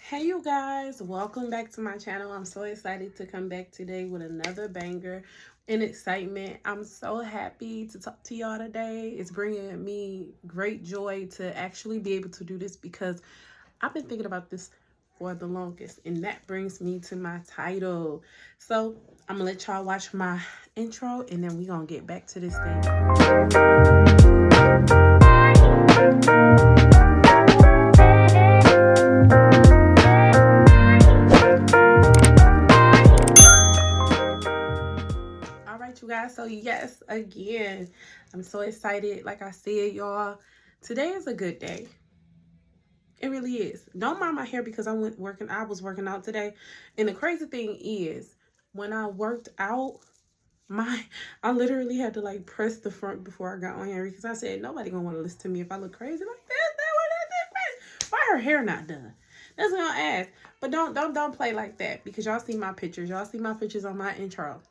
Hey you guys, welcome back to my channel. I'm so excited to come back today with another banger and excitement. I'm so happy to talk to y'all today. It's bringing me great joy to actually be able to do this because I've been thinking about this for the longest, and that brings me to my title. So I'm gonna let y'all watch my intro and then we're gonna get back to this thing. You guys, so yes, again, I'm so excited. Like I said, y'all, today is a good day. It really is. Don't mind my hair because I was working out today, and the crazy thing is when I worked out, I literally had to like press the front before I got on here because I said nobody gonna want to listen to me if I look crazy like this. Why her hair not done? That's what I ask. But don't play like that because y'all see my pictures. Y'all see my pictures on my intro.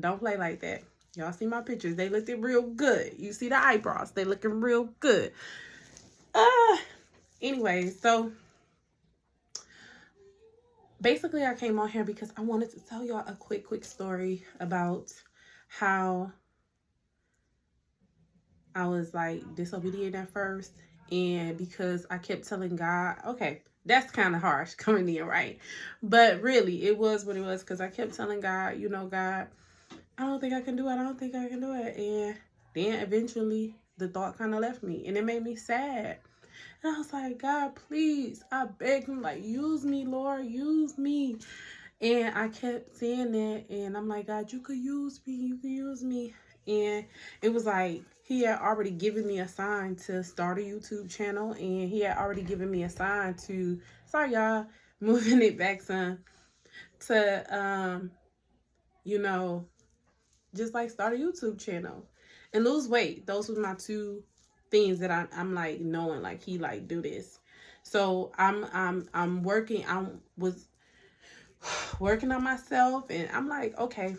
Don't play like that. Y'all see my pictures. They looking real good. You see the eyebrows. They looking real good. Anyway, so basically I came on here because I wanted to tell y'all a quick story about how I was like disobedient at first. And because I kept telling God, okay, that's kind of harsh coming in, right? But really, it was what it was because I kept telling God, God, I don't think I can do it. I don't think I can do it. And then eventually the thought kind of left me and it made me sad. And I was like, God, please, I beg him, like, use me, Lord, use me. And I kept saying that. And I'm like, God, you could use me. You could use me. And it was like, he had already given me a sign to start a YouTube channel. And he had already given me a sign to, sorry, y'all, moving it back some, to, just like start a YouTube channel and lose weight. Those were my two things that I'm like knowing like he like do this. So I'm working. I was working on myself and I'm like, okay,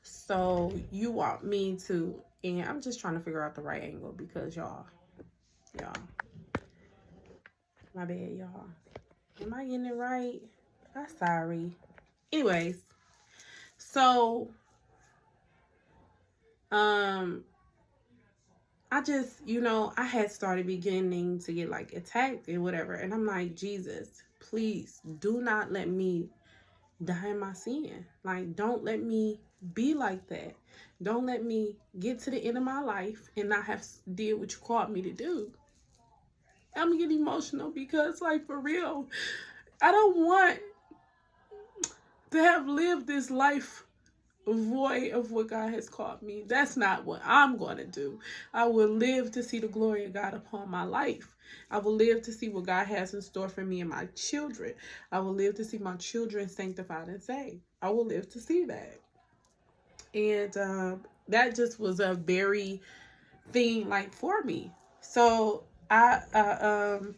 so you want me to, and I'm just trying to figure out the right angle because y'all, my bad, y'all. Am I getting it right? I'm sorry. Anyways, so I just, I had started beginning to get like attacked and whatever. And I'm like, Jesus, please do not let me die in my sin. Like, don't let me be like that. Don't let me get to the end of my life and not have did what you called me to do. I'm getting emotional because, like, for real, I don't want to have lived this life void of what God has called me. That's not what I'm going to do. I will live to see the glory of God upon my life. I will live to see what God has in store for me and my children. I will live to see my children sanctified and saved. I will live to see that. And that just was a very thing like for me. So and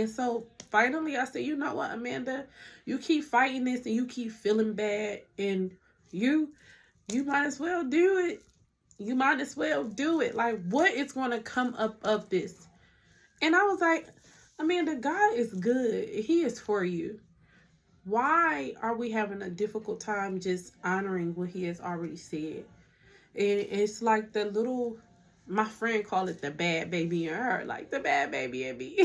so finally I said, you know what, Amanda, you keep fighting this and you keep feeling bad and you might as well do it. You might as well do it. Like, what is going to come up of this? And I was like, Amanda, God is good. He is for you. Why are we having a difficult time just honoring what he has already said? And it's like my friend called it the bad baby in her, like the bad baby in me.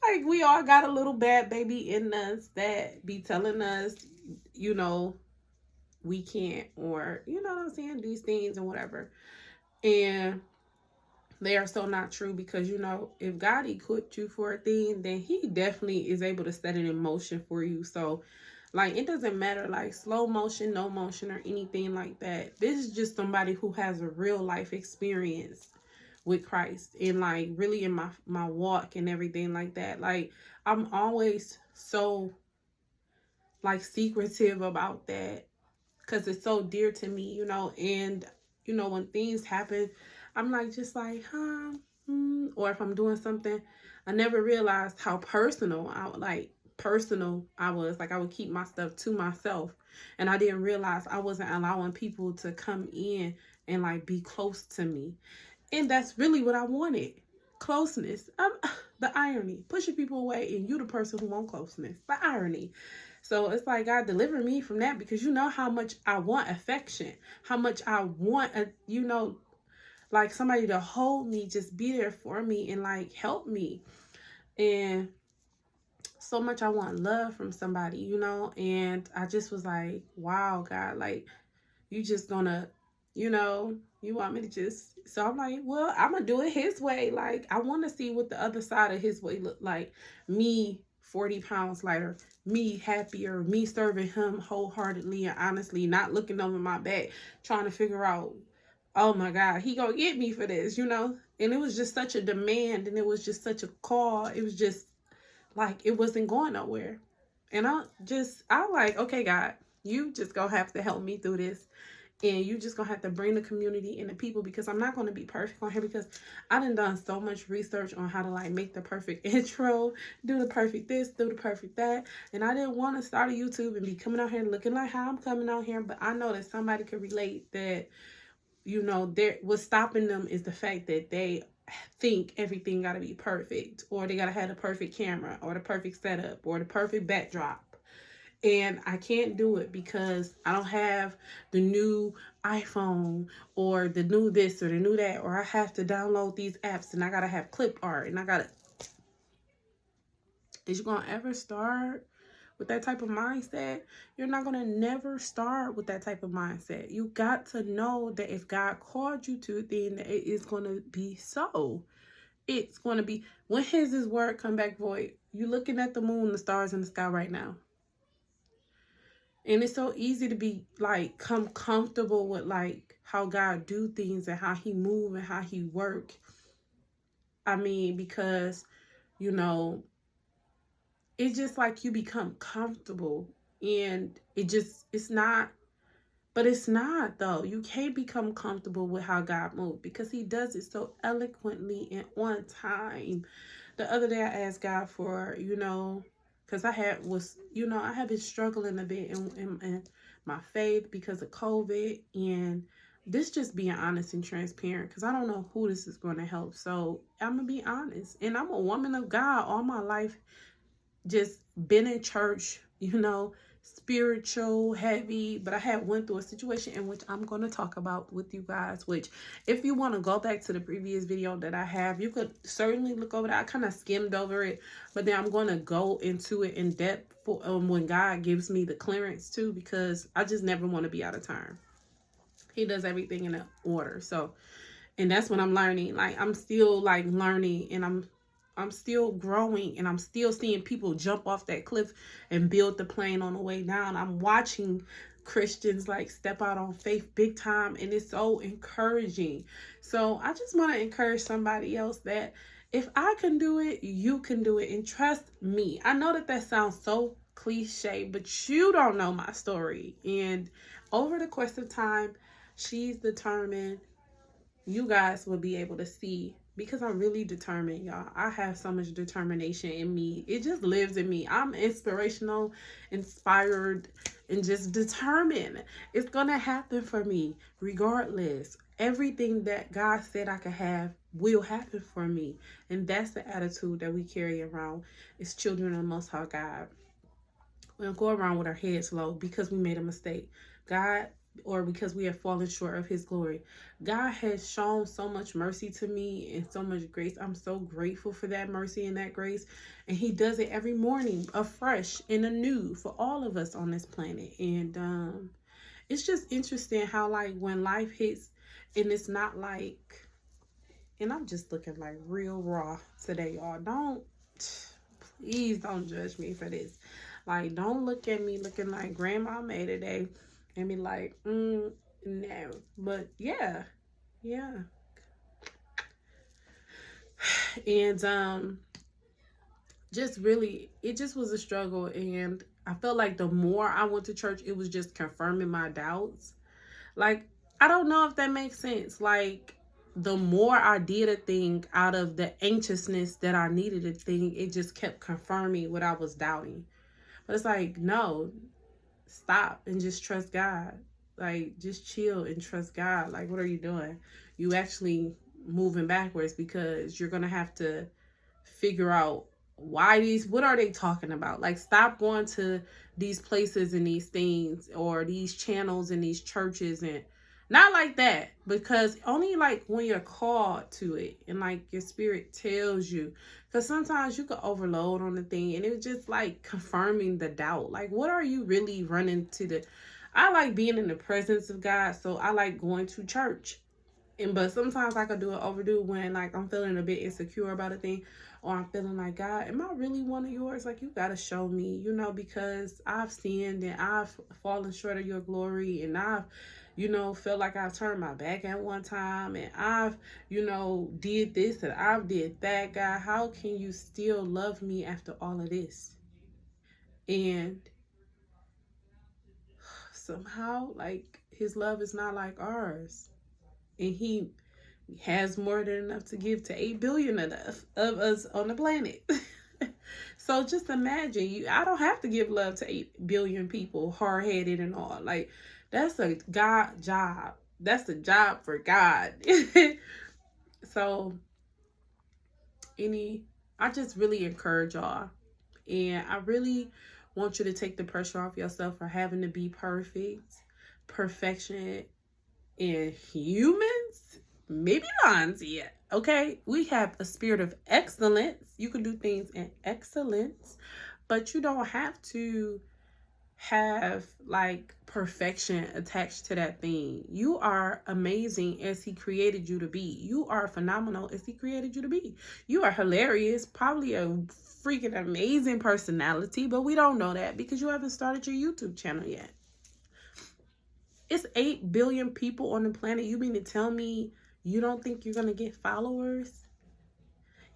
Like, we all got a little bad baby in us that be telling us, we can't, or what I'm saying, these things and whatever. And they are so not true because if God equipped you for a thing, then he definitely is able to set it in motion for you. So like, it doesn't matter like slow motion, no motion, or anything like that. This is just somebody who has a real life experience with Christ and like really in my walk and everything like that. Like, I'm always so like secretive about that because it's so dear to me, and when things happen, I'm like, just like, or if I'm doing something, I never realized how personal I was. Like, I would keep my stuff to myself, and I didn't realize I wasn't allowing people to come in and like be close to me. And that's really what I wanted. closeness. The irony, pushing people away, and you the person who want closeness. The irony. So it's like, God, deliver me from that, because you know how much I want affection, how much I want like somebody to hold me, just be there for me and like help me. And so much I want love from somebody, and I just was like, wow, God, like, you just gonna, you want me to just, so I'm like, well, I'm gonna do it his way. Like, I want to see what the other side of his way look like. Me 40 pounds lighter, me happier, me serving him wholeheartedly and honestly, not looking over my back, trying to figure out, oh my God, he gonna get me for this, and it was just such a demand, and it was just such a call. It was just like, it wasn't going nowhere. And I like, okay, God, you just gonna have to help me through this. And you just gonna have to bring the community and the people, because I'm not gonna be perfect on here, because I done so much research on how to like make the perfect intro, do the perfect this, do the perfect that. And I didn't want to start a YouTube and be coming out here looking like how I'm coming out here. But I know that somebody could relate that, what's stopping them is the fact that they think everything got to be perfect, or they got to have the perfect camera, or the perfect setup, or the perfect backdrop. And I can't do it because I don't have the new iPhone, or the new this or the new that, or I have to download these apps, and I got to have clip art, and I got to. Is you going to ever start with that type of mindset? You're not going to never start with that type of mindset. You got to know that if God called you to, then it is going to be so. It's going to be, when has his word come back void? You looking at the moon, the stars in the sky right now. And it's so easy to be like, come comfortable with like how God do things and how he move and how he work. I mean, because, it's just like you become comfortable, and it's not, but it's not though. You can't become comfortable with how God moves, because he does it so eloquently and on time. The other day I asked God for, because I have been struggling a bit in my faith because of COVID, and this just being honest and transparent, because I don't know who this is going to help. So I'm going to be honest. And I'm a woman of God all my life, just been in church, spiritual, heavy, but I had went through a situation in which I'm going to talk about with you guys, which if you want to go back to the previous video that I have, you could certainly look over that. I kind of skimmed over it, but then I'm going to go into it in depth for, when God gives me the clearance to, because I just never want to be out of time. He does everything in order. So, and that's what I'm learning. Like, I'm still like learning, and I'm still growing, and I'm still seeing people jump off that cliff and build the plane on the way down. I'm watching Christians like step out on faith big time, and it's so encouraging. So I just want to encourage somebody else that if I can do it, you can do it, and trust me. I know that sounds so cliche, but you don't know my story. And over the course of time, she's determined. You guys will be able to see, because I'm really determined, y'all. I have so much determination in me. It just lives in me. I'm inspirational, inspired, and just determined. It's going to happen for me regardless. Everything that God said I could have will happen for me. And that's the attitude that we carry around as children of the Most High God. We don't go around with our heads low because we made a mistake. God, or because we have fallen short of his glory. God has shown so much mercy to me and so much grace. I'm so grateful for that mercy and that grace. And he does it every morning afresh and anew for all of us on this planet. And it's just interesting how like when life hits, and it's not like, and I'm just looking like real raw today, y'all. Please don't judge me for this. Like, don't look at me looking like Grandma May today and be like, no. But yeah. And just really, it just was a struggle. And I felt like the more I went to church, it was just confirming my doubts. Like, I don't know if that makes sense. Like, the more I did a thing out of the anxiousness that I needed a thing, it just kept confirming what I was doubting. But it's like, no, stop and just trust God. Like, just chill and trust God. Like, what are you doing? You actually moving backwards, because you're going to have to figure out what are they talking about? Like, stop going to these places and these things, or these channels and these churches, and not like that, because only like when you're called to it and like your spirit tells you, because sometimes you could overload on the thing and it's just like confirming the doubt. Like, what are you really running to? I like being in the presence of God, so I like going to church. But sometimes I could do it overdue when like I'm feeling a bit insecure about a thing, or I'm feeling like, God, am I really one of yours? Like, you gotta show me, because I've sinned and I've fallen short of your glory, and I've, felt like I've turned my back at one time, and I've, did this and I've did that. God, how can you still love me after all of this? And somehow, like, his love is not like ours. And he has more than enough to give to 8 billion of us on the planet. So just imagine, I don't have to give love to 8 billion people, hard-headed and all. Like, that's a God job. That's a job for God. So I just really encourage y'all. And I really want you to take the pressure off yourself for having to be perfect. Perfection in humans, maybe not yet. Okay, we have a spirit of excellence. You can do things in excellence, but you don't have to have like perfection attached to that thing. You are amazing as he created you to be. You are phenomenal as he created you to be. You are hilarious, probably a freaking amazing personality, but we don't know that because you haven't started your YouTube channel yet. It's 8 billion people on the planet. You mean to tell me you don't think you're going to get followers?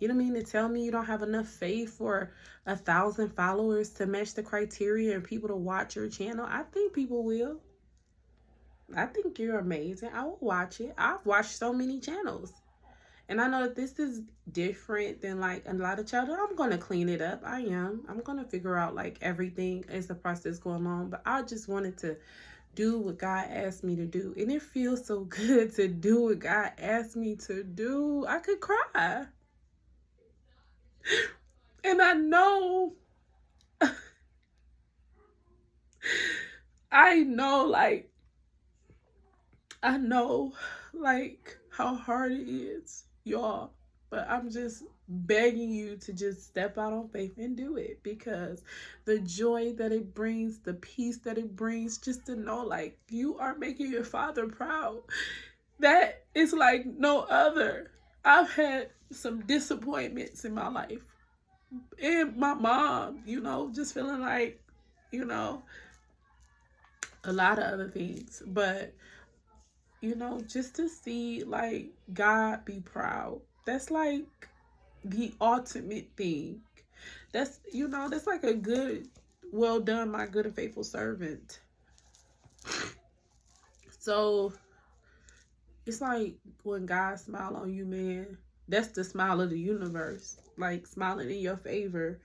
You don't mean to tell me you don't have enough faith for 1,000 followers to match the criteria and people to watch your channel? I think people will. I think you're amazing. I will watch it. I've watched so many channels. And I know that this is different than like a lot of channels. I'm going to clean it up. I am. I'm going to figure out like everything as the process going on. But I just wanted to do what God asked me to do. And it feels so good to do what God asked me to do. I could cry. And I know like how hard it is, y'all. But I'm just begging you to just step out on faith and do it, because the joy that it brings, the peace that it brings, just to know like you are making your Father proud, that is like no other. I've had some disappointments in my life, and my mom, just feeling like, a lot of other things, but just to see like God be proud, that's like the ultimate thing. That's that's like a good, well done, my good and faithful servant. So it's like when God smile on you, man, that's the smile of the universe, like smiling in your favor.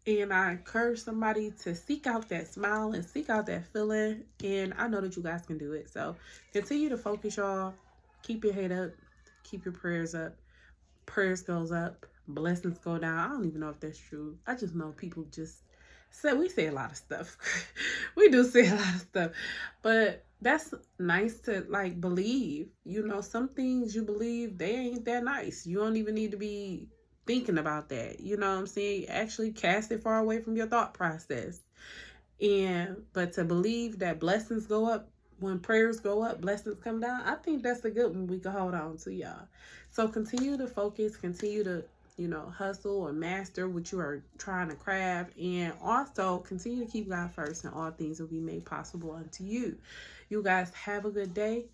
And I encourage somebody to seek out that smile and seek out that feeling. And I know that you guys can do it. So continue to focus, y'all. Keep your head up. Keep your prayers up. Prayers goes up. Blessings go down. I don't even know if that's true. I just know people just we say a lot of stuff. We do say a lot of stuff. But that's nice to like believe. Some things you believe, they ain't that nice. You don't even need to be thinking about that. You know what I'm saying? Actually cast it far away from your thought process. But to believe that blessings go up, when prayers go up, blessings come down, I think that's a good one we can hold on to, y'all. So continue to focus, continue to, hustle or master what you are trying to craft, and also continue to keep God first, and all things will be made possible unto you. You guys have a good day.